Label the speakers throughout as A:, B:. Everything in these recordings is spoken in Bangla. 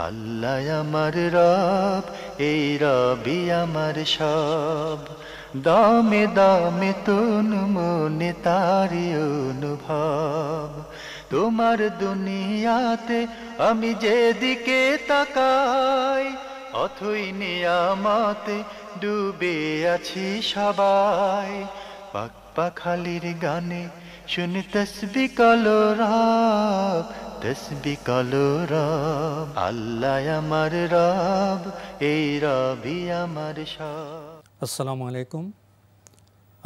A: আল্লাহ আমার রব, এই রবি আমার সব। দামে দামে তন মনে তারি অনুভব। তোমার দুনিয়াতে আমি যেদিকে তাকাই, অথই নিয়ামতে ডুবে আছি সবাই। পাক পাখালির গানে শুনি তসবি কলরব, তসবি কলরব। আল্লাহ আমার রব, এই রবি আমার সব।
B: আসসালামু আলাইকুম,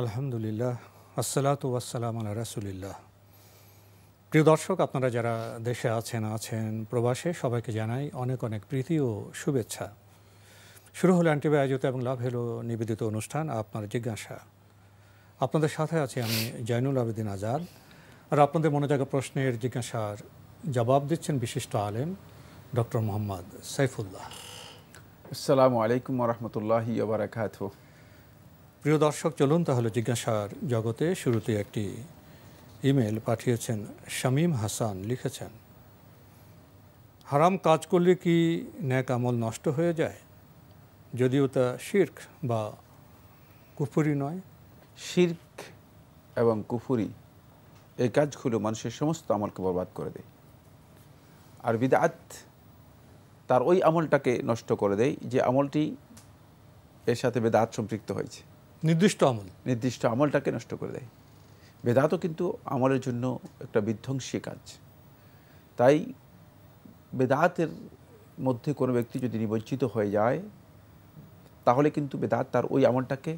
B: আলহামদুলিল্লাহ, আসসালাতু ওয়াসসালামু আলা রাসূলিল্লাহ। প্রিয় দর্শক, আপনারা যারা দেশে আছেন প্রবাসে, সবাইকে জানাই অনেক অনেক প্রীতি ও শুভেচ্ছা। শুরু হলো এনটিভি আয়োজিত এবং লাভ হলো নিবেদিত অনুষ্ঠান আপনার জিজ্ঞাসা। আপনাদের সাথে আছি আমি জয়নুল আবেদিন আজাদ, আর আপনাদের মনে জাগা প্রশ্নের জিজ্ঞাসার জবাব দিচ্ছেন বিশিষ্ট আলেম ডক্টর মোহাম্মদ সাইফুল্লাহ।
C: আসসালামু আলাইকুম ওয়া রাহমাতুল্লাহি ওয়া বারাকাতুহু।
B: প্রিয় দর্শক, চলুন তাহলে জিজ্ঞাসার জগতে। শুরুতে একটি ইমেল পাঠিয়েছেন শামীম হাসান। লিখেছেন, হারাম কাজ করলে কি নেক আমল নষ্ট হয়ে যায়, যদিও তা শিরক বা কুফরি নয়?
C: শিরক এবং কুফরি এই কাজগুলো মানুষের সমস্ত আমলকে বরবাদ করে দেয়। আর বিদআত তার ওই আমলটাকে নষ্ট করে দেয় যে আমলটি এর সাথে বেদাত সম্পৃক্ত হয়েছে।
B: নির্দিষ্ট
C: আমলটাকে নষ্ট করে দেয়। বেদাতও কিন্তু আমলের জন্য একটা বিধ্বংসী কাজ। তাই বেদাতের মধ্যে কোনো ব্যক্তি যদি নিবঞ্চিত হয়ে যায়, তাহলে কিন্তু বেদাত তার ওই আমলটাকে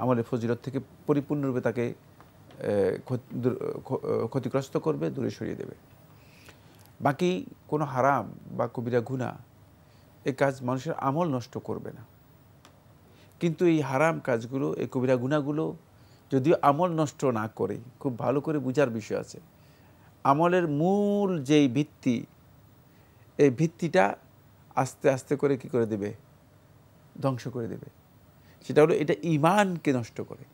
C: আমলের ফজিলত থেকে পরিপূর্ণরূপে তাকে ক্ষতিগ্রস্ত করবে, দূরে সরিয়ে দেবে। বাকি কোনো হারাম বা কবিরা গুনাহ এই কাজ মানুষের আমল নষ্ট করবে না, কিন্তু এই হারাম কাজগুলো, এই কবিরা গুনাহগুলো যদিও আমল নষ্ট না করে, খুব ভালো করে বুঝার বিষয় আছে। আমলের মূল যেই ভিত্তি, এই ভিত্তিটা আস্তে আস্তে করে কি করে দেবে? ধ্বংস করে দেবে। সেটা হলো, এটা ঈমানকে নষ্ট করে।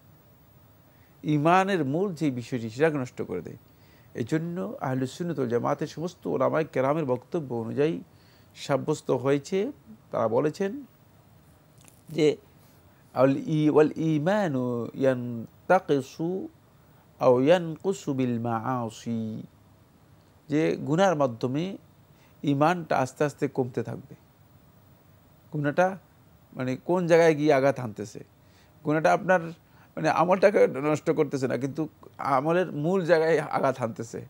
C: ঈমানের মূল যেই বিষয়টি, সেটাকে নষ্ট করে দেয়। এই জন্য আহলুস সুন্নাত ওয়াল জামাতের সমস্ত উলামায়ে কেরামের বক্তব্য অনুযায়ী সাব্যস্ত হয়েছে, তারা বলেছেন যে ওয়াল ঈমানু ইয়ানতাকিসু আও ইয়ানকুসু বিল মাআসি, যে গুনাহর মাধ্যমে ঈমানটা আস্তে আস্তে কমতে থাকবে। গুনাহটা মানে কোন জায়গায় গিয়ে আঘাত হানতেছে? গুনাহটা আপনার মানে আমলটাকে নষ্ট করতেছে না, কিন্তু আমলের মূল জায়গায় আঘাত হানতেছে।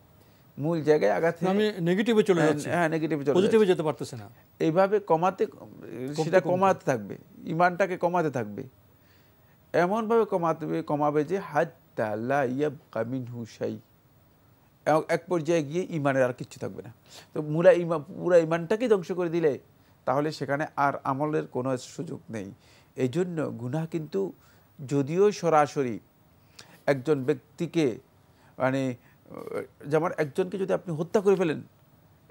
C: মূল জায়গায় আঘাত
B: আমি নেগেটিভে চলে যাচ্ছি,
C: হ্যাঁ, নেগেটিভে চলে
B: পজিটিভে যেতে পারতেছে না।
C: এইভাবে সেটা কমাতে থাকবে, ঈমানটাকে কমাতে থাকবে। এমনভাবে কমাবে যে হাত্তা লা ইয়াবকা মিনহু শাই, এক পর্যায়ে গিয়ে ঈমানের আর কিচ্ছু থাকবে না। তো পুরা ঈমানটাকেই ধ্বংস করে দিলে তাহলে সেখানে আর আমলের কোনো সুযোগ নেই। এই জন্য গুনাহ কিন্তু যদিও সরাসরি একজন ব্যক্তিকে মানে, যেমন একজনকে যদি আপনি হত্যা করে ফেলেন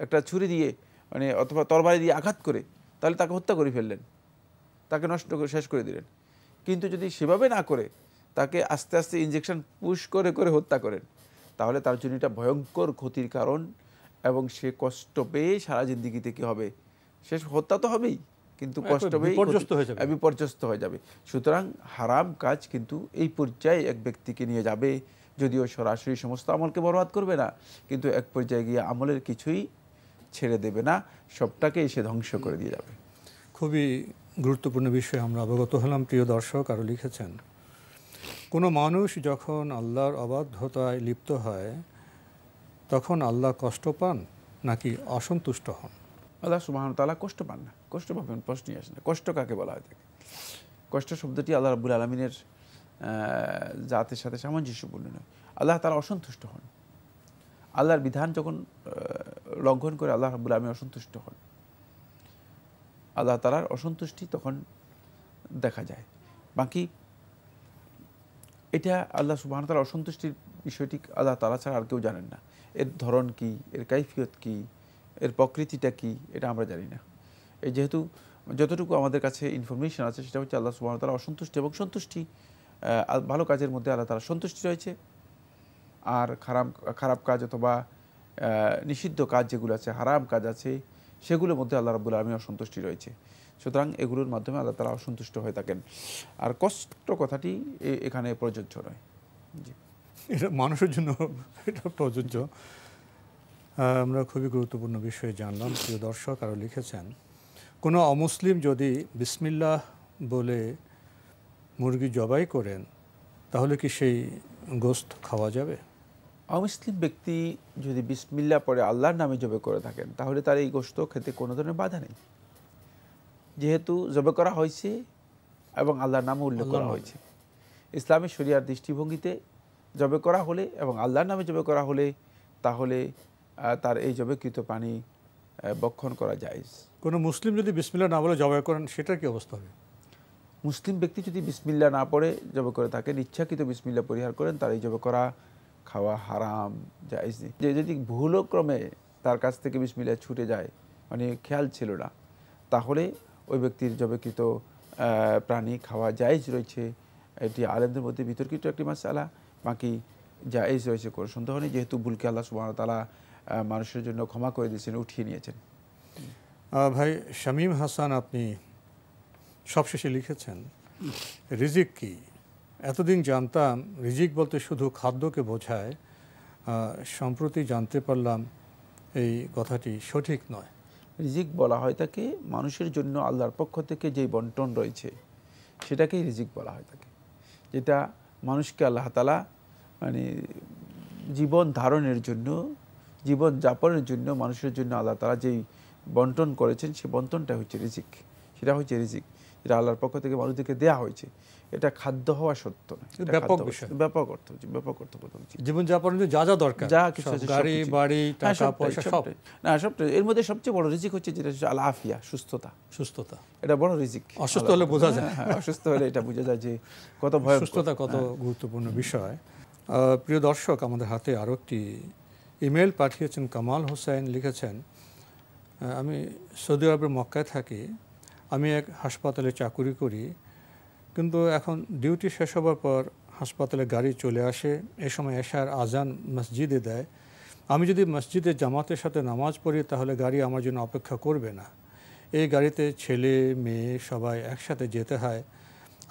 C: একটা ছুরি দিয়ে, মানে অথবা তরবারি দিয়ে আঘাত করে, তাহলে তাকে হত্যা করে ফেললেন, তাকে নষ্ট করে শেষ করে দিলেন। কিন্তু যদি সেভাবে না করে তাকে আস্তে আস্তে ইনজেকশন পুশ করে করে হত্যা করেন, তাহলে তার জন্য এটা ভয়ঙ্কর ক্ষতির কারণ, এবং সে কষ্ট পেয়ে সারা জিন্দেগিতে কী হবে? শেষ হত্যা তো হবেই, কিন্তু কষ্ট পেয়ে বিপর্যস্ত হয়ে যাবে। সুতরাং হারাম কাজ কিন্তু এই পর্যায়ে এক ব্যক্তিকে নিয়ে যাবে, যদিও সরাসরি সমস্ত আমলকে বরবাদ করবে না, কিন্তু এক পর্যায়ে গিয়ে আমলের কিছুই ছেড়ে দেবে না, সবটাকে এসে ধ্বংস করে দিয়ে যাবে।
B: খুবই গুরুত্বপূর্ণ বিষয় আমরা অবগত হলাম। প্রিয় দর্শক, আরও লিখেছেন, কোনো মানুষ যখন আল্লাহর অবাধ্যতায় লিপ্ত হয়, তখন আল্লাহ কষ্ট পান নাকি অসন্তুষ্ট হন?
C: আল্লাহ সুবহানাহু ওয়া তাআলা কষ্ট পান না। কষ্ট পাবেন প্রশ্নই আসে না। কষ্ট কাকে বলা হয় থাকে? কষ্ট শব্দটি আল্লাহ রাব্বুল আলামিনের জাতের সাথে সামঞ্জস্যপূর্ণ নয়। আল্লাহ তাআলা অসন্তুষ্ট হন। আল্লাহর বিধান যখন লঙ্ঘন করে আল্লাহ রাব্বুল আলামিন অসন্তুষ্ট হন। আল্লাহ তাআলার অসন্তুষ্টি তখন দেখা যায়। বাকি এটা আল্লাহ সুবহানাহু ওয়া তাআলার অসন্তুষ্টির বিষয়টি আল্লাহ তাআলা ছাড়া আর কেউ জানেন না। এর ধরন কি, এর কাইফিয়ত কি, এর প্রকৃতিটা কি, এটা আমরা জানি না। এই যেহেতু যতটুকু আমাদের কাছে ইনফরমেশন আছে, সেটা হচ্ছে আল্লাহ সুবহানাহু ওয়া তাআলা অসন্তুষ্টি, এবং সন্তুষ্টি, ভালো কাজের মধ্যে আল্লাহ তাআলা সন্তুষ্টি রয়েছে। আর খারাপ কাজ অথবা নিষিদ্ধ কাজ যেগুলো আছে, হারাম কাজ আছে, সেগুলোর মধ্যে আল্লাহ রাব্বুল আলামিনের অসন্তুষ্টি রয়েছে। সুতরাং এগুলোর মাধ্যমে আল্লাহ তাআলা অসন্তুষ্ট হয়ে থাকেন। আর কষ্ট কথাটি এখানে প্রযোজ্য নয়। জি,
B: এটা মানুষের জন্য এটা প্রযোজ্য। আমরা খুবই গুরুত্বপূর্ণ বিষয়ে জানলাম। প্রিয় দর্শক আরও লিখেছেন, কোনো অমুসলিম যদি বিসমিল্লাহ বলে মুরগি জবাই করেন তাহলে কি সেই গোশত খাওয়া যাবে?
C: অমুসলিম ব্যক্তি যদি বিসমিল্লাহ পড়ে আল্লাহর নামে জবে করে থাকেন তাহলে তার এই গোশত খেতে কোনো ধরনের বাধা নেই, যেহেতু জবে করা হয়েছে এবং আল্লাহর নামে উল্লেখ করা হয়েছে। ইসলামী শরিয়ার দৃষ্টিভঙ্গিতে জবে করা হলে এবং আল্লাহর নামে জবে করা হলে তাহলে তার এই জবেকৃত প্রাণী ভক্ষণ করা জায়েজ।
B: কোনো মুসলিম যদি বিসমিল্লাহ না বলে জবাই করেন সেটার কি অবস্থা হবে?
C: মুসলিম ব্যক্তি যদি বিসমিল্লাহ না পড়ে জবে করে থাকেন, ইচ্ছাকৃত বিসমিল্লাহ পরিহার করেন, তার এই জবে করা খাওয়া হারাম, জায়েজ নেই। যে যদি ভুলক্রমে তার কাছ থেকে বিসমিল্লাহ ছুটে যায়, মানে খেয়াল ছিল না, তাহলে ওই ব্যক্তির জবেকৃত প্রাণী খাওয়া জায়েজ রয়েছে। এটি আলেমদের মধ্যে বিতর্কিত একটি মাসআলা, বাকি জায়েজ রয়েছে, কোনো সন্দেহ নেই, যেহেতু ভুলকে আল্লাহ সুবহানাহু ওয়া তাআলা মানুষের জন্য ক্ষমা করে দিয়েছেন, উঠিয়ে নিয়েছেন।
B: ভাই শামীম হাসান, আপনি সবশেষে লিখেছেন, রিজিক কি? এতদিন জানতাম রিজিক বলতে শুধু খাদ্যকে বোঝায়, সম্প্রতি জানতে পারলাম এই কথাটি সঠিক নয়।
C: রিজিক বলা হয় তাকে মানুষের জন্য আল্লাহর পক্ষ থেকে যেই বন্টন রয়েছে সেটাকেই রিজিক বলা হয় থাকে, যেটা মানুষকে আল্লাহ তাআলা মানে জীবন ধারণের জন্য, জীবন যাপনের জন্য মানুষের জন্য আল্লাহ তাআলা যেই বন্টন করেছেন সেই বন্টনটা হচ্ছে রিজিক। সেটা হচ্ছে রিজিক, যেটা আল্লাহর পক্ষ থেকে মানুষদেরকে দেয়া হয়েছে। এটা খাদ্য হওয়া সত্য নয়,
B: ব্যাপক বিষয়,
C: ব্যাপক অর্থ, ব্যাপক অর্থ কথা বলছি।
B: জীবনযাপনের যা যা দরকার,
C: যা কিছু আছে,
B: গাড়ি বাড়ি টাকা পয়সা সব,
C: না সবটাই। এর মধ্যে সবচেয়ে বড় রিজিক হচ্ছে যেটা হচ্ছে আল আফিয়া, সুস্থতা।
B: সুস্থতা
C: এটা বড় রিজিক।
B: অসুস্থ হলে বোঝা যায়,
C: অসুস্থ হলে এটা বোঝা যায় যে কত ভয়,
B: সুস্থতা কত গুরুত্বপূর্ণ বিষয়। প্রিয় দর্শক, আমাদের হাতে আরও একটি ইমেল পাঠিয়েছেন কামাল হোসেন। লিখেছেন, আমি সৌদি আরবের মক্কায় থাকি, আমি এক হাসপাতালে চাকুরি করি, কিন্তু এখন ডিউটি শেষ হবার পর হাসপাতালে গাড়ি চলে আসে, এ সময় এশার আজান মসজিদে দেয়। আমি যদি মসজিদে জামাতের সাথে নামাজ পড়ি তাহলে গাড়ি আমার জন্য অপেক্ষা করবে না। এই গাড়িতে ছেলে মেয়ে সবাই একসাথে যেতে হয়,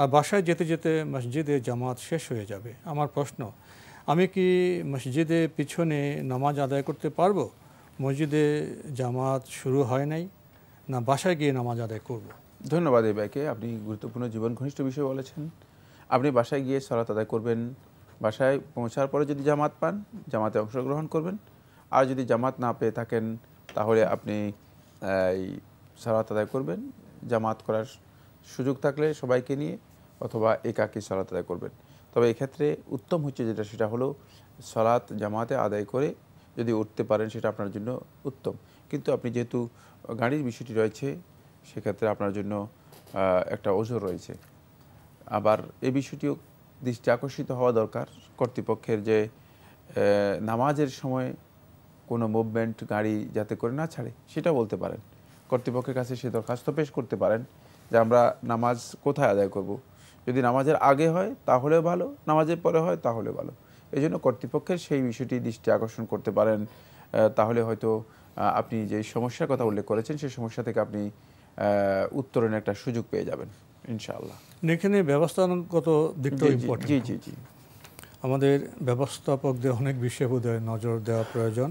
B: আর বাসায় যেতে যেতে মসজিদে জামাত শেষ হয়ে যাবে। আমার প্রশ্ন, আমি কি মসজিদে পিছনে নামাজ আদায় করতে পারবো? মসজিদে জামাত শুরু হয় নাই, না বাসায় গিয়ে নামাজ আদায় করব?
C: ধন্যবাদ এই ভাইকে, আপনি গুরুত্বপূর্ণ জীবন ঘনিষ্ঠ বিষয় বলেছেন। আপনি বাসায় গিয়ে সালাত আদায় করবেন, বাসায় পৌঁছার পরে যদি জামাত পান জামাতে অংশগ্রহণ করবেন, আর যদি জামাত না পেয়ে থাকেন তাহলে আপনি এই সালাত আদায় করবেন, জামাত করার সুযোগ থাকলে সবাইকে নিয়ে, অথবা একাকী সালাত আদায় করবেন। তবে এক্ষেত্রে উত্তম হচ্ছে যেটা, সেটা হলো সালাত জামাতে আদায় করে যদি উঠতে পারেন সেটা আপনার জন্য উত্তম। কিন্তু আপনি যেহেতু গাড়ির বিষয়টি রয়েছে সেক্ষেত্রে আপনার জন্য একটা ওজর রয়েছে। আবার এই বিষয়টিও দৃষ্টি আকর্ষিত হওয়া দরকার কর্তৃপক্ষের, যে নামাজের সময় কোনো মুভমেন্ট গাড়ি যাতে করে না ছাড়ে সেটা বলতে পারেন। কর্তৃপক্ষের কাছে সে দরখাস্ত পেশ করতে পারেন যে আমরা নামাজ কোথায় আদায় করব। যদি নামাজের আগে হয় তাহলে ভালো, নামাজের পরে হয় তাহলে ভালো। এই জন্য কর্তৃপক্ষের সেই বিষয়টি দৃষ্টি আকর্ষণ করতে পারেন, তাহলে হয়তো আপনি যে সমস্যার কথা উল্লেখ করেছেন সেই সমস্যা থেকে আপনি উত্তরণের একটা সুযোগ পেয়ে যাবেন ইনশাআল্লাহ।
B: এখানে ব্যবস্থাপনাগত দিকটাও ইম্পর্টেন্ট।
C: জি জি জি,
B: আমাদের ব্যবস্থাপকদের অনেক বিষয়ে বোধহয় নজর দেওয়া প্রয়োজন।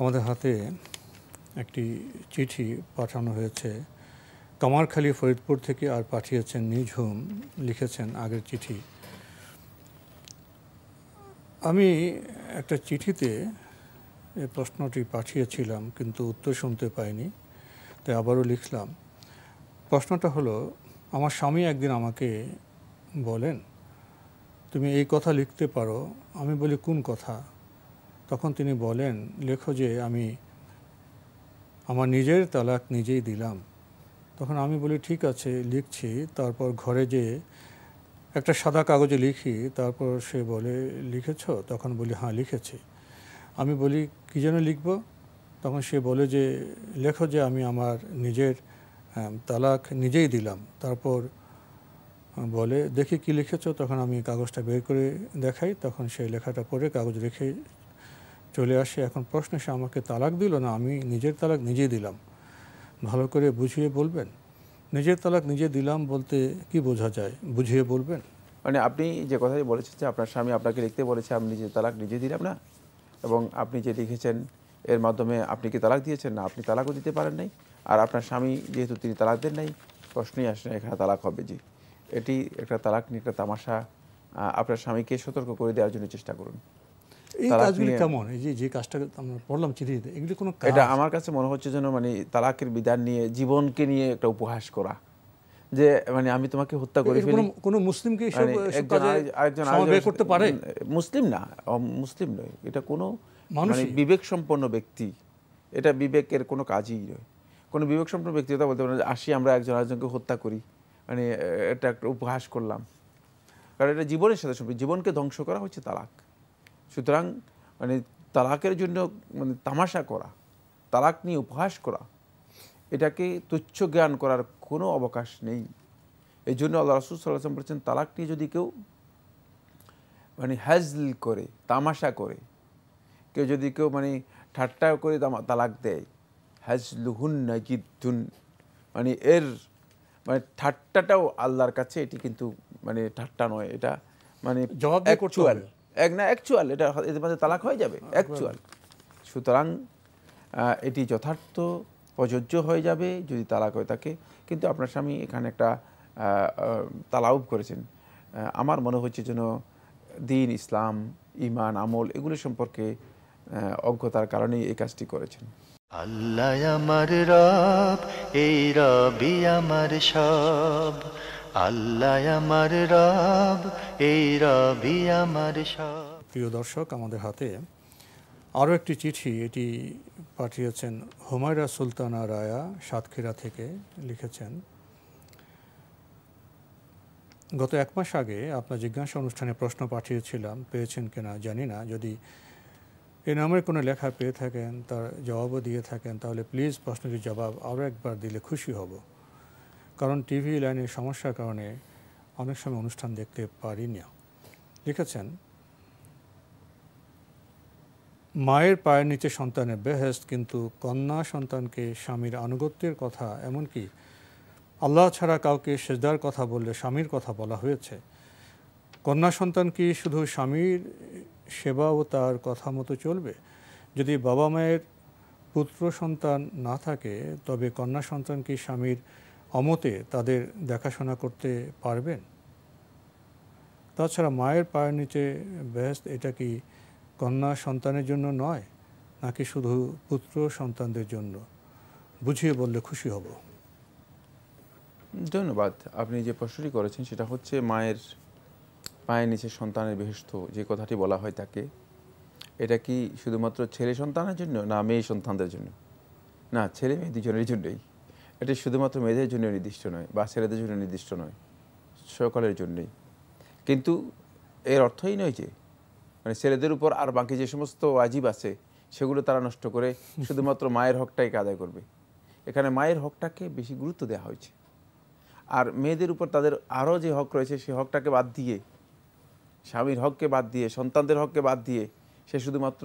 B: আমাদের হাতে একটি চিঠি পাঠানো হয়েছে কামারখালী ফরিদপুর থেকে, আর পাঠিয়েছেন নিঝুম, লিখেছেন আগের চিঠি। আমি একটা চিঠিতে এই প্রশ্নটি পাঠিয়েছিলাম কিন্তু উত্তর শুনতে পাইনি, তাই আবারও লিখলাম। প্রশ্নটা হলো, আমার স্বামী একদিন আমাকে বলেন, তুমি এই কথা লিখতে পারো। আমি বলি, কোন কথা? তখন তিনি বলেন, লেখো যে আমি আমার নিজের তালাক নিজেই দিলাম। তখন আমি বলি, ঠিক আছে লিখছি। তারপর ঘরে যেয়ে একটা সাদা কাগজে লিখি। তারপর সে বলে, লিখেছ? তখন বলি, হ্যাঁ লিখেছি। আমি বলি, কী যেন লিখব? তখন সে বলে যে, লেখো যে আমি আমার নিজের তালাক নিজেই দিলাম। তারপর বলে, দেখি কি লিখেছ? তখন আমি কাগজটা বের করে দেখাই। তখন সেই লেখাটা পড়ে কাগজ রেখে চলে আসে। এখন প্রশ্ন, সে আমাকে তালাক দিল না আমি নিজের তালাক নিজে দিলাম, ভালো করে বুঝিয়ে বলবেন। নিজের তালাক নিজে দিলাম বলতে কি বোঝা যায়, বুঝিয়ে বলবেন।
C: মানে আপনি যে কথাই বলেছেন যে আপনার স্বামী আপনাকে লিখতে বলেছে আমি নিজে তালাক নিজে দিলাম না, এবং আপনি যে লিখেছেন এর মাধ্যমে আপনি কি তালাক দিয়েছেন? না, আপনি তালাকও দিতে পারেন নাই। আর আপনার স্বামী যেহেতু তিনি তালাক দেন নাই, প্রশ্নই আসে না এখানে তালাক হবে। জি, এটি একটা তালাক নিয়ে একটা তামাশা। আপনার স্বামীকে সতর্ক করে দেওয়ার জন্য চেষ্টা করুন।
B: এই
C: তালাক
B: কাজগুলি
C: নিয়ে
B: কেমন, এই যে কাজটা আমরা পড়লাম চিঠিতে, এগুলি কোনো কাজ?
C: এটা আমার কাছে মনে হচ্ছে যেন মানে তালাকের বিধান নিয়ে জীবনকে নিয়ে একটা উপহাস করা, যে মানে আমি তোমাকে হত্যা করে ফেলি।
B: কোনো মুসলিম কি
C: মানে একজন
B: সমবেত করতে পারে?
C: মুসলিম না, মুসলিম নয়, এটা কোনো মানে
B: মানুষই।
C: বিবেক সম্পন্ন ব্যক্তি, এটা বিবেকের কোনো কাজই নয়। কোনো বিবেক সম্পন্ন ব্যক্তি এটা বলতে পারে যে আসি আমরা একজন আরেকজনকে হত্যা করি, মানে এটা একটা উপহাস করলাম। কারণ এটা জীবনের সাথে সম্পর্ক, জীবনকে ধ্বংস করা হচ্ছে তালাক। সুতরাং মানে তালাকের জন্য মানে তামাশা করা, তালাক নিয়ে উপহাস করা, এটাকে তুচ্ছ জ্ঞান করার কোনো অবকাশ নেই। এই জন্য আল্লাহ রাসূল সাল্লাল্লাহু আলাইহি ওয়াসাল্লাম বলেছেন, তালাক নিয়ে যদি কেউ মানে হাজল করে, তামাশা করে, কেউ মানে ঠাট্টা করে তালাক দেয়, হাজলুহুন্না জিদ্দুন, মানে এর মানে ঠাট্টাটাও আল্লাহর কাছে এটি কিন্তু মানে ঠাট্টা নয়, এটা মানে অ্যাকচুয়াল, অ্যাকচুয়াল, এটা এর মধ্যে তালাক হয়ে যাবে অ্যাকচুয়াল। সুতরাং এটি যথার্থ প্রযোজ্য হয়ে যাবে যদি তালাক হয়ে থাকে। কিন্তু আপনার স্বামী এখানে একটা তালাউব করেছেন, আমার মনে হচ্ছে যেন দিন, ইসলাম, ইমান, আমল এগুলো সম্পর্কে অজ্ঞতার কারণেই এই কাজটি করেছেন।
A: আল্লাহ আমার রব, এই রবি আমার সব। আল্লাহ আমার রব, এই রবি আমার সব।
B: প্রিয় দর্শক, আমাদের হাতে আরও একটি চিঠি, এটি পাঠিয়েছেন হুমায়রা সুলতানা রায়া সাতক্ষীরা থেকে। লিখেছেন, গত 1 মাস আগে আপনার জিজ্ঞাসা অনুষ্ঠানে প্রশ্ন পাঠিয়েছিলাম, পেয়েছেন কিনা জানি না। যদি এই নামের কোনো লেখা পেয়ে থাকেন, তার জবাবও দিয়ে থাকেন, তাহলে প্লিজ প্রশ্নটির জবাব আরও একবার দিলে খুশি হব। কারণ টিভি লাইনের সমস্যার কারণে অনেক সময় অনুষ্ঠান দেখতে পারি না। লিখেছেন, মায়ের পায়ের নিচে সন্তানের বেহেশত, কিন্তু কন্যা সন্তানকে স্বামীর আনুগত্যের কথা, এমনকি আল্লাহ ছাড়া কাউকে সেজদার কথা বললে স্বামীর কথা বলা হয়েছে। কন্যা সন্তান কি শুধু স্বামীর সেবা ও তার কথা মতো চলবে? যদি বাবা মায়ের পুত্র সন্তান না থাকে, তবে কন্যা সন্তান কি স্বামীর অমতে তাদের দেখাশোনা করতে পারবেন? তাছাড়া মায়ের পায়ের নিচে বেহেশত, এটা কি কন্যা সন্তানের জন্য নয়, নাকি শুধু পুত্র সন্তানদের জন্য? বুঝিয়ে বললে খুশি হব।
C: ধন্যবাদ। আপনি যে প্রশ্নটি করেছেন সেটা হচ্ছে মায়ের পায়ের নিচে সন্তানের বেহেশত যে কথাটি বলা হয় তাকে, এটা কি শুধুমাত্র ছেলে সন্তানের জন্য না মেয়ে সন্তানদের জন্য? না, ছেলে মেয়ে দুজনের জন্যই। এটি শুধুমাত্র মেয়েদের জন্য নির্দিষ্ট নয় বা ছেলেদের জন্য নির্দিষ্ট নয়, সকলের জন্যই। কিন্তু এর অর্থই নয় যে মানে ছেলেদের উপর আর বাকি যে সমস্ত ওয়াজিব আছে সেগুলো তারা নষ্ট করে শুধুমাত্র মায়ের হকটাকে আদায় করবে। এখানে মায়ের হকটাকে বেশি গুরুত্ব দেওয়া হয়েছে, আর মেয়েদের উপর তাদের আরও যে হক রয়েছে সেই হকটাকে বাদ দিয়ে, স্বামীর হককে বাদ দিয়ে, সন্তানদের হককে বাদ দিয়ে সে শুধুমাত্র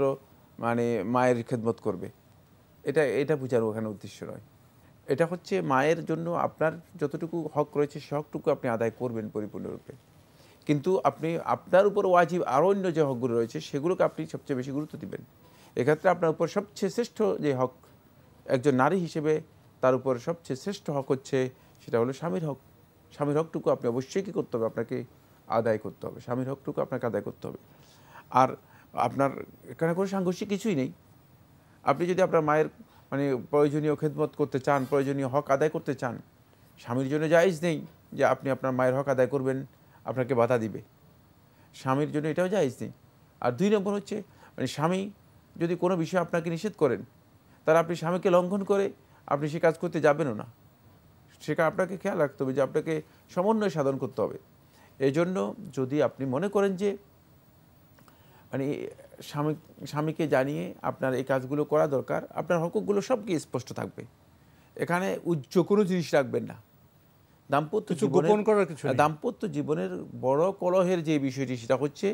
C: মানে মায়ের খেদমত করবে, এটা বোঝার ওখানে উদ্দেশ্য নয়। এটা হচ্ছে মায়ের জন্য আপনার যতটুকু হক রয়েছে সে হকটুকু আপনি আদায় করবেন পরিপূর্ণরূপে, কিন্তু আপনি আপনার উপর ওয়াজিব আরও অন্য যে হকগুলো রয়েছে সেগুলোকে আপনি সবচেয়ে বেশি গুরুত্ব দিবেন। এক্ষেত্রে আপনার উপর সবচেয়ে শ্রেষ্ঠ যে হক, একজন নারী হিসেবে তার উপর সবচেয়ে শ্রেষ্ঠ হক হচ্ছে সেটা হলো স্বামীর হক। স্বামীর হকটুকু আপনি অবশ্যই কী করতে হবে, আপনাকে আদায় করতে হবে। স্বামীর হকটুকু আপনাকে আদায় করতে হবে। আর আপনার এখানে কোনো সাংঘর্ষিক কিছুই নেই। আপনি যদি আপনার মায়ের মানে প্রয়োজনীয় খেদমত করতে চান, প্রয়োজনীয় হক আদায় করতে চান, স্বামীর জন্য জায়েজ নেই যে আপনি আপনার মায়ের হক আদায় করবেন, আপনাকে বাধা দিবে। স্বামীর জন্য এটাও জায়েজ নেই। আর 2 নম্বর হচ্ছে মানে স্বামী যদি কোনো বিষয় আপনাকে নিষেধ করেন, তাহলে আপনি স্বামীকে লঙ্ঘন করে আপনি সে কাজ করতে যাবেনও না। সেটা আপনাকে খেয়াল রাখতে হবে যে আপনাকে সমন্বয় সাধন করতে হবে। এই জন্য যদি আপনি মনে করেন যে মানে স্বামীকে জানিয়ে আপনার এই কাজগুলো করা দরকার, আপনার হকগুলো সব কি স্পষ্ট থাকবে। এখানে উচ্চ কোনো জিনিস রাখবেন না। দাম্পত্য জীবনের বড় কলহের যে বিষয়টি সেটা হচ্ছে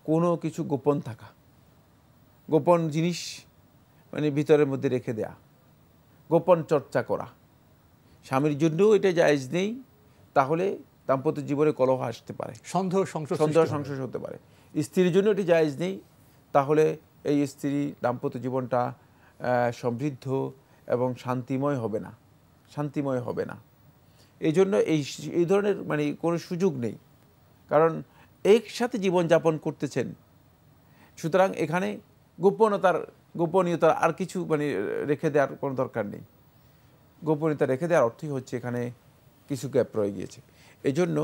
C: কোনো কিছু গোপন থাকা। গোপন জিনিস মানে ভিতরের মধ্যে রেখে দেয়া, গোপন চর্চা করা, স্বামীর জন্যও এটা জায়েজ নেই, তাহলে দাম্পত্য জীবনে কলহ আসতে পারে,
B: সন্দেহ
C: সংশয় হতে পারে। স্ত্রীর জন্য এটি জায়েজ নেই, তাহলে এই স্ত্রী দাম্পত্য জীবনটা সমৃদ্ধ এবং শান্তিময় হবে না। এই জন্য এই ধরনের মানে কোনো সুযোগ নেই, কারণ একসাথে জীবনযাপন করতেছেন। সুতরাং এখানে গোপনীয়তার আর কিছু মানে রেখে দেওয়ার কোনো দরকার নেই। গোপনীয়তা রেখে দেওয়ার অর্থই হচ্ছে এখানে কিছু গ্যাপ রয়ে গিয়েছে। এই জন্য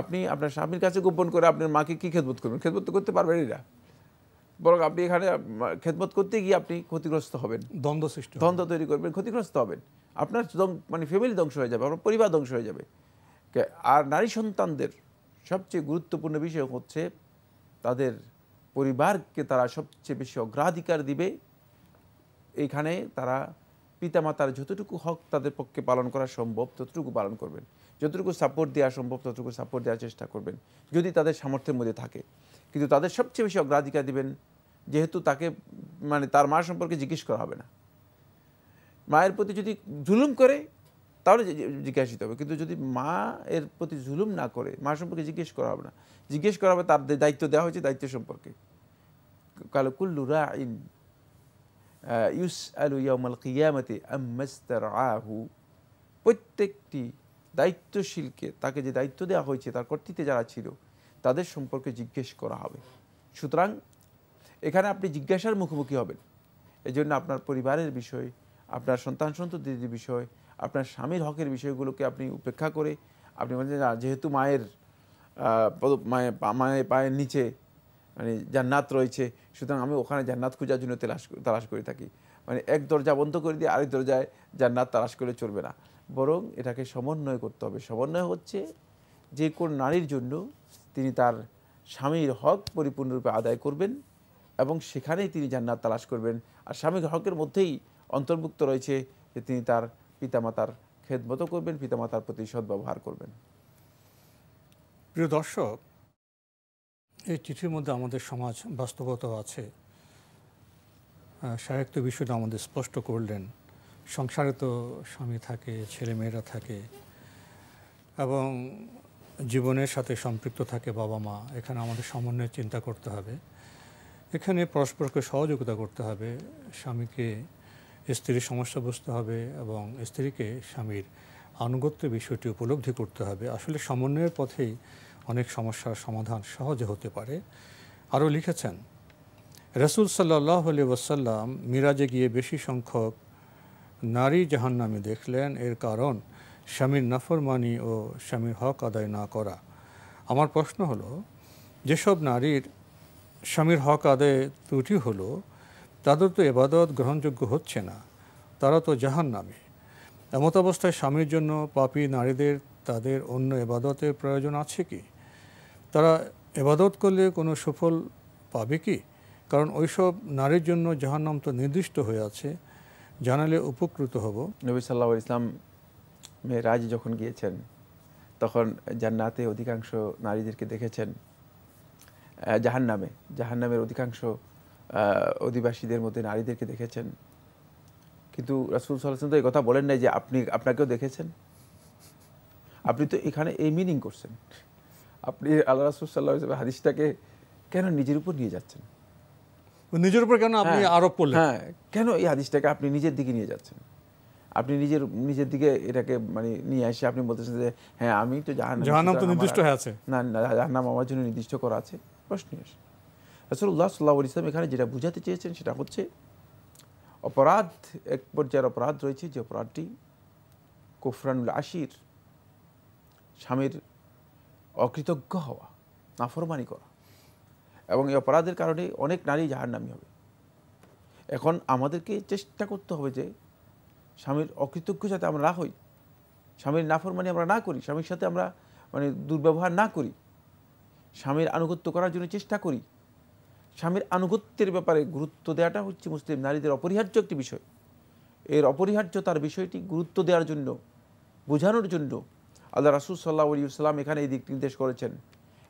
C: আপনি আপনার স্বামীর কাছে গোপন করে আপনার মাকে কি খেদমত করবেন? খেদমত তো করতে পারবেনই না, বরং আপনি এখানে খেদমত করতে গিয়ে আপনি ক্ষতিগ্রস্ত হবেন, দ্বন্দ্ব তৈরি করবেন, ক্ষতিগ্রস্ত হবেন, আপনার মানে ফ্যামিলি ধ্বংস হয়ে যাবে, আপনার পরিবার ধ্বংস হয়ে যাবে। আর নারী সন্তানদের সবচেয়ে গুরুত্বপূর্ণ বিষয় হচ্ছে তাদের পরিবারকে তারা সবচেয়ে বেশি অগ্রাধিকার দিবে। এইখানে তারা পিতামাতার যতটুকু হক তাদের পক্ষে পালন করা সম্ভব ততটুকু পালন করবেন, যতটুকু সাপোর্ট দেওয়া সম্ভব ততটুকু সাপোর্ট দেওয়ার চেষ্টা করবেন যদি তাদের সামর্থ্যের মধ্যে থাকে। কিন্তু তাদের সবচেয়ে বেশি অগ্রাধিকার দিবেন, যেহেতু তাকে মানে তার মা সম্পর্কে জিজ্ঞেস করা হবে না। মায়ের প্রতি যদি জুলুম করে তাহলে জিজ্ঞাসিত হবে, কিন্তু যদি মা এর প্রতি জুলুম না করে মা সম্পর্কে জিজ্ঞেস করা হবে না। জিজ্ঞেস করা হবে তার দায়িত্ব দেওয়া হয়েছে, দায়িত্ব সম্পর্কে। কালো কুল্লু রাইন ইউসআলু ইয়াউমাল কিয়ামাতি আম্মা ইসতারআহু, প্রত্যেকটি দায়িত্বশীলকে তাকে যে দায়িত্ব দেওয়া হয়েছে তার কর্তৃত্বে যারা ছিল তাদের সম্পর্কে জিজ্ঞেস করা হবে। সুতরাং এখানে আপনি জিজ্ঞাসার মুখোমুখি হবেন। এই জন্য আপনার পরিবারের বিষয়, আপনার সন্তানদের বিষয়, আপনার স্বামীর হকের বিষয়গুলোকে আপনি উপেক্ষা করে আপনি বলেন যেহেতু মায়ের পায়ের নিচে মানে জান্নাত রয়েছে, সুতরাং আমি ওখানে জান্নাত খোঁজার জন্য তালাশ করে থাকি। মানে এক দরজা বন্ধ করে দিয়ে আরেক দরজায় জান্নাত তালাশ করে চলবে না, বরং এটাকে সমন্বয় করতে হবে। সমন্বয় হচ্ছে যে কোন নারীর জন্য তিনি তার স্বামীর হক পরিপূর্ণরূপে আদায় করবেন এবং সেখানেই তিনি জান্নাত তালাশ করবেন। আর স্বামীর হকের মধ্যেই অন্তর্ভুক্ত রয়েছে যে তিনি তার পিতামাতার খেদমত করবেন, পিতামাতার প্রতি সদ্ব্যবহার করবেন।
B: প্রিয় দর্শক, এই চিঠির মধ্যে আমাদের সমাজ বাস্তবতা আছে। সাহিত্য বিষয়টা আমাদের স্পষ্ট করলেন। সংসারে তো স্বামী থাকে, ছেলেমেয়েরা থাকে এবং জীবনের সাথে সম্পৃক্ত থাকে বাবা মা। এখানে আমাদের সমন্বয়ের চিন্তা করতে হবে। এখানে পরস্পরকে সহযোগিতা করতে হবে। স্বামীকে স্ত্রীর সমস্যা বুঝতে হবে এবং স্ত্রীকে স্বামীর আনুগত্যের বিষয়টি উপলব্ধি করতে হবে। আসলে সমন্বয়ের পথেই অনেক সমস্যার সমাধান সহজে হতে পারে। আরও লিখেছেন, রাসূল সাল্লাল্লাহু আলাইহি ওয়াসাল্লাম মিরাজে গিয়ে বেশি সংখ্যক নারী জাহান্নামে দেখলেন। এর কারণ স্বামীর নাফরমানি ও স্বামীর হক আদায় না করা। আমার প্রশ্ন হলো, যেসব নারীর স্বামীর হক আদায়ে ত্রুটি হলো তাদের তো ইবাদত গ্রহণযোগ্য হচ্ছে না, তারা তো জাহান্নামে। এমত অবস্থায় স্বামীর জন্য পাপী নারীদের তাদের অন্য ইবাদতের প্রয়োজন আছে কি? তারা ইবাদত করলে কোনো সুফল পাবে কি? কারণ ওইসব নারীর জন্য জাহান্নাম তো নির্দিষ্ট হয়ে আছে, জানালে উপকৃত হব।
C: নবী সাল্লাল্লাহু আলাইহি ওয়াসাল্লাম মেরাজে যখন গিয়েছেন তখন জান্নাতে অধিকাংশ নারীদেরকে দেখেছেন জাহান্নামের অধিকাংশ অধিবাসীদের মধ্যে নারীদেরকে দেখেছেন। কিন্তু রাসূল সাল্লাল্লাহু আলাইহি ওয়াসাল্লাম তো এই কথা বলেন নাই যে আপনাকেও দেখেছেন। আপনি তো এখানে এই মিনিং করছেন। আপনি আল্লাহ রাসূল সাল্লাল্লাহু আলাইহি ওয়াসাল্লাম হাদিসটাকে কেন নিজের উপর নিয়ে যাচ্ছেন?
B: নিজের উপর কেন আপনি আরোপ করলেন?
C: হ্যাঁ, কেন এই হাদিসটাকে আপনি নিজের দিকে নিয়ে যাচ্ছেন? আপনি নিজের দিকে এটাকে মানে নিয়ে এসে আপনি বলতেছেন যে হ্যাঁ আমি তো
B: জাহান্নাম তো নির্দিষ্ট হয়ে আছে।
C: না, জাহান্নাম আমার জন্য নির্দিষ্ট করা আছে। প্রশ্ন আসে, রাসূলুল্লাহ সাল্লাল্লাহু আলাইহি ওয়াসাল্লাম এখানে যেটা বুঝাতে চেয়েছেন সেটা হচ্ছে অপরাধ, এক পর্যায়ের অপরাধ রয়েছে যে অপরাধটি কুফরানুল আশির, স্বামীর অকৃতজ্ঞ হওয়া, নাফরমানি করা, এবং এই অপরাধের কারণে অনেক নারী জাহান্নামী হবে। এখন আমাদেরকে চেষ্টা করতে হবে যে স্বামীর অকৃতজ্ঞ যাতে আমরা না হই, স্বামীর নাফরমানি আমরা না করি, স্বামীর সাথে আমরা মানে দুর্ব্যবহার না করি, স্বামীর আনুগত্য করার জন্য চেষ্টা করি। স্বামীর আনুগত্যের ব্যাপারে গুরুত্ব দেওয়াটা হচ্ছে মুসলিম নারীদের অপরিহার্য একটি বিষয়। এর অপরিহার্যতার বিষয়টি গুরুত্ব দেওয়ার জন্য, বোঝানোর জন্য আল্লাহ রাসূল সাল্লাল্লাহু আলাইহি ওয়াসাল্লাম এখানে এই দিক নির্দেশ করেছেন।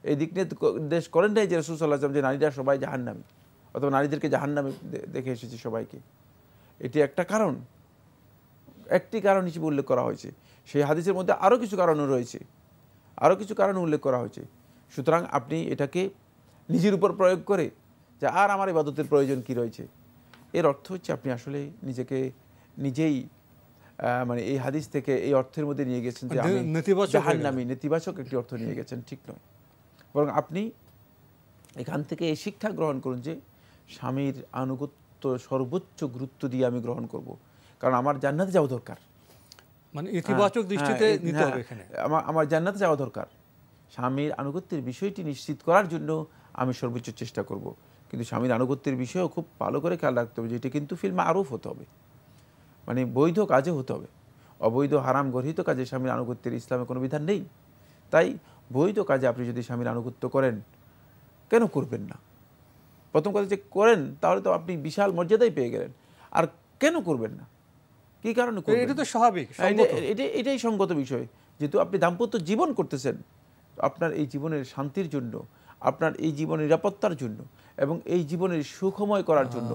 C: এই দিক নির্দেশ করেন নাই যে রাসূল সাল্লাল্লাহু আলাইহি ওয়াসাল্লাম যে নারীরা সবাই জাহান্নামী, অথবা নারীদেরকে জাহান্নামে দেখে এসেছি সবাইকে। এটি একটা কারণ, একটি কারণ হিসেবে উল্লেখ করা হয়েছে। সেই হাদিসের মধ্যে আরও কিছু কারণও রয়েছে, আরও কিছু কারণ উল্লেখ করা হয়েছে। সুতরাং আপনি এটাকে নিজের উপর প্রয়োগ করে যে আর আমার ইবাদতের প্রয়োজন কি রয়েছে, এর অর্থ হচ্ছে আপনি আসলে নিজেকে নিজেই মানে এই হাদিস থেকে এই অর্থের মধ্যে নিয়ে গেছেন যে আমি জাহান্নামী, নেতিবাচক একটি অর্থ নিয়ে গেছেন। ঠিক নয়, বরং আপনি এখান থেকে এই শিক্ষা গ্রহণ করুন যে স্বামীর আনুগত্য সর্বোচ্চ গুরুত্ব দিয়ে আমি গ্রহণ করব, কারণ আমার জান্নাতে যাওয়া দরকার।
B: মানে ইতিবাচক দৃষ্টিতে নিতে হবে এখানে।
C: আমার জান্নাতে যাওয়া দরকার, স্বামীর আনুগত্যের বিষয়টি নিশ্চিত করার জন্য আমি সর্বোচ্চ চেষ্টা করব। কিন্তু স্বামীর আনুগত্যের বিষয়েও খুব ভালো করে খেয়াল রাখতে হবে যে এটা কিন্তু ফিল মারুফ হতে হবে, মানে বৈধ কাজে হতে হবে। অবৈধ হারাম গর্হিত কাজে স্বামীর আনুগত্যের ইসলামে কোনো বিধান নেই। তাই বৈধ কাজে আপনি যদি স্বামীর আনুগত্য করেন, কেন করবেন না? প্রথম কথা যে করেন, তাহলে তো আপনি বিশাল মর্যাদাই পেয়ে গেলেন। আর কেন করবেন না, কী কারণে করবেন?
B: এটা তো স্বাভাবিক,
C: এটাই সঙ্গত বিষয়। যেহেতু আপনি দাম্পত্য জীবন করতেছেন, আপনার এই জীবনের শান্তির জন্য, আপনার এই জীবনের নিরাপত্তার জন্য এবং এই জীবনের সুখময় করার জন্য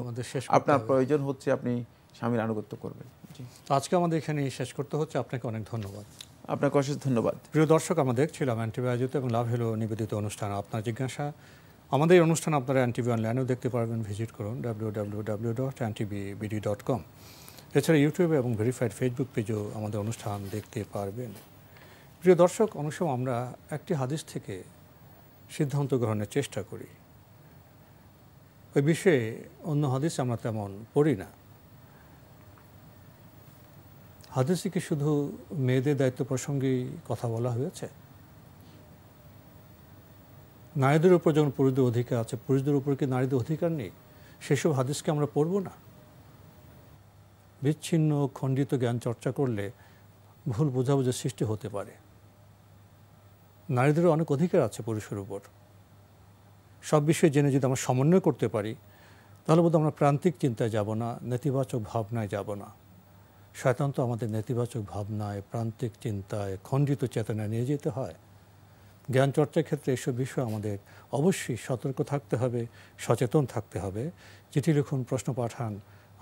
C: আপনার প্রয়োজন হচ্ছে আপনি স্বামীর আনুগত্য করবেন।
B: আজকে আমাদের এখানে শেষ করতে হচ্ছে। আপনাকে অনেক ধন্যবাদ।
C: আপনাকে অশেষ ধন্যবাদ।
B: প্রিয় দর্শক, আমরা দেখছিলাম এনটিভি আয়োজিত এবং লাভ হলো নিবেদিত অনুষ্ঠান আপনার জিজ্ঞাসা। আমাদের এই অনুষ্ঠান আপনারা এনটিভি অনলাইনেও দেখতে পারবেন। ভিজিট করুন www.ntvbd.com। এছাড়া ইউটিউবে এবং ভেরিফাইড ফেসবুক পেজেও আমাদের অনুষ্ঠান দেখতে পারবেন। প্রিয় দর্শক, অনেক সময় আমরা একটি হাদিস থেকে সিদ্ধান্ত গ্রহণের চেষ্টা করি, ওই বিষয়ে অন্য হাদিস আমরা তেমন পড়ি না। হাদিসে কি শুধু মেয়েদের দায়িত্ব প্রসঙ্গেই কথা বলা হয়েছে? নারীদের উপর যখন পুরুষদের অধিকার আছে, পুরুষদের উপর কি নারীদের অধিকার নেই? সেসব হাদিসকে আমরা পড়ব না? বিচ্ছিন্ন খণ্ডিত জ্ঞান চর্চা করলে ভুল বোঝাবুঝির সৃষ্টি হতে পারে। নারীদেরও অনেক অধিকার আছে পুরুষের উপর। সব বিষয়ে জেনে যদি আমরা সমন্বয় করতে পারি, তাহলে বোধহয় আমরা প্রান্তিক চিন্তায় যাব না, নেতিবাচক ভাবনায় যাব না। শয়তান তো আমাদের নেতিবাচক ভাবনায়, প্রান্তিক চিন্তায়, খণ্ডিত চেতনায় নিয়ে যেতে হয়। জ্ঞান চর্চার ক্ষেত্রে এসব বিষয়ে আমাদের অবশ্যই সতর্ক থাকতে হবে, সচেতন থাকতে হবে। চিঠি লিখুন, প্রশ্ন পাঠান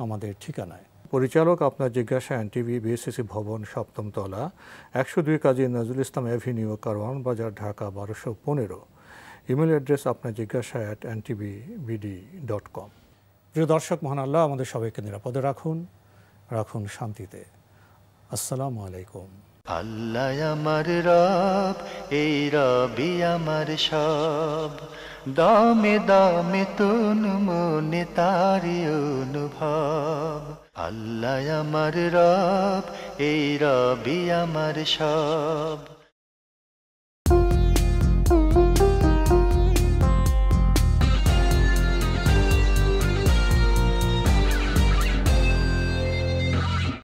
B: আমাদের ঠিকানায়। পরিচালক আপনার জিজ্ঞাসা, এনটিভি, বিএসসিসি ভবন, 7ম তলা, 102 কাজী নজরুল ইসলাম অ্যাভিনিউ, কারওয়ান বাজার, ঢাকা 1215। ইমেল অ্যাড্রেস আপনার জিজ্ঞাসা @ntvbd.com। প্রিয় দর্শক, মহান আল্লাহ আমাদের সবাইকে নিরাপদে রাখুন, রাখুন শান্তিতে। আসসালামু আলাইকুম।
A: আল্লাহ আমার রব, এই রবি আমার সব, দামে দামে তুন মনে তারি অনুভব। আল্লাহ আমার রব, এই রবি আমার সব।